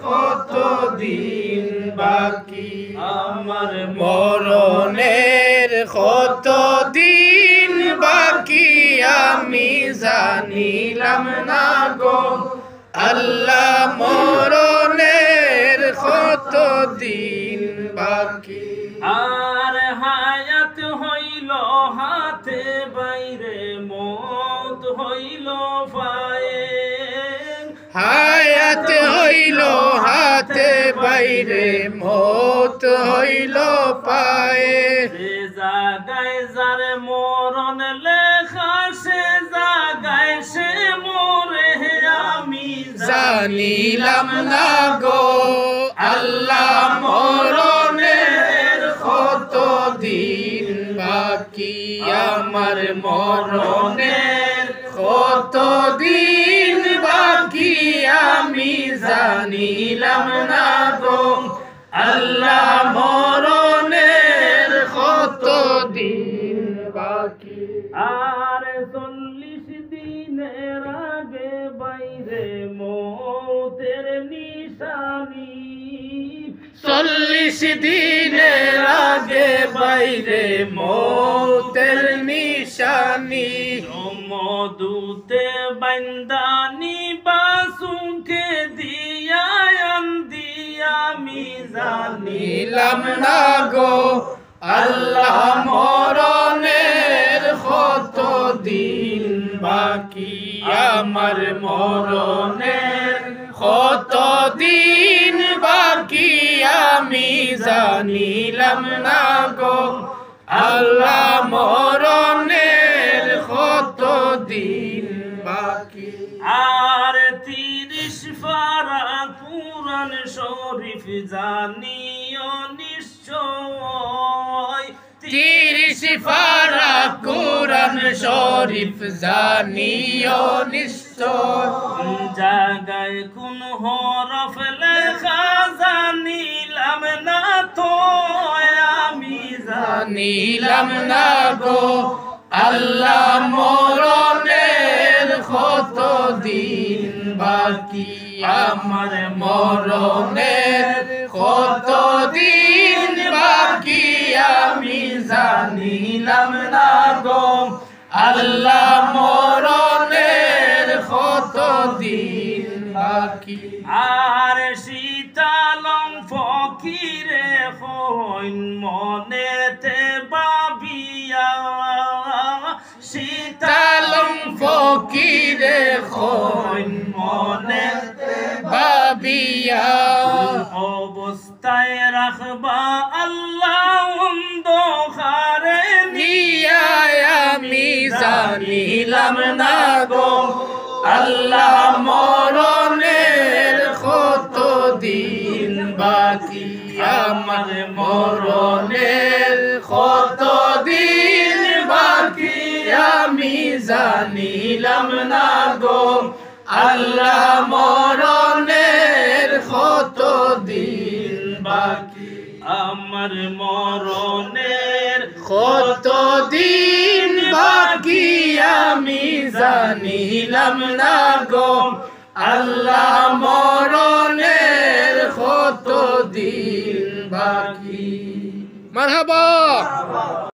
কত দিন বাকি, আমার মরণের কত দিন বাকি, আমি জানিলাম না গো আল্লাহ মরণের কত দিন বাকি। আর হায়াত হইল হাতে বাইরে, মত হইল পায়ে, হায়াত হইল হাতে বাইরে, মত হইল পায়ে। সে জাগায় যার মরণ লেখা, সে জাগায় সে মরে, আমি জানিলাম না গো আল্লাহ মরণের কত দিন বাকি, আমার মরণের কত দিন বাকি, আমি জানিলাম না গো আল্লাহ মরণের কত দিন বাকি। আর 40 দিনের আগে বাইরে মৌতের নিশানি, 40 দিনের আগে বাইরে মৌতের নিশানি। মধুতে বান্দানি বাসুকে দিয়া দিয়া, আমি জানিলাম না গো আল্লাহ মরণের কত দিন বাকি, আমার মরণের কত দিন বাকি, আমি জানিলাম না গো আল্লাহ মরণের কত দিন বাকি। আর 30 পারা কুরআন শরীফ জানিও নিশ্চয়, 30 পারা কুরআন শরীফ জানিও নিশ্চয়। জাগায় কোন হরফ লেখা জানিলাম না তো, আমি জানিলাম না গো আল্লাহ মরণের কত দিন বাকি, আমার মরণের কত দিন বাকি, আমি জানিলাম না গো আল্লাহ মরণের কত দিন বাকি। আর শীতালম ফকিরে হইন মনেতে ভাবিয়া, শীতালম ফকিরে হইন মনেতে ভাবিয়া, অবস্থায় রাখবা আল্লাহ অন্ধকারে নিয়া, আমি জানিলাম না গো আল্লাহ মরণের কত দিন বাকি, আমার মরণের কত দিন বাকি, আমি জানিলাম না গো আল্লাহ মরণের কত দিন বাকি, আমার মরণের কত দিন বাকি, আমি জানিলাম না গো আল্লাহ মরণের কত দিন বাকি। মারহাবা।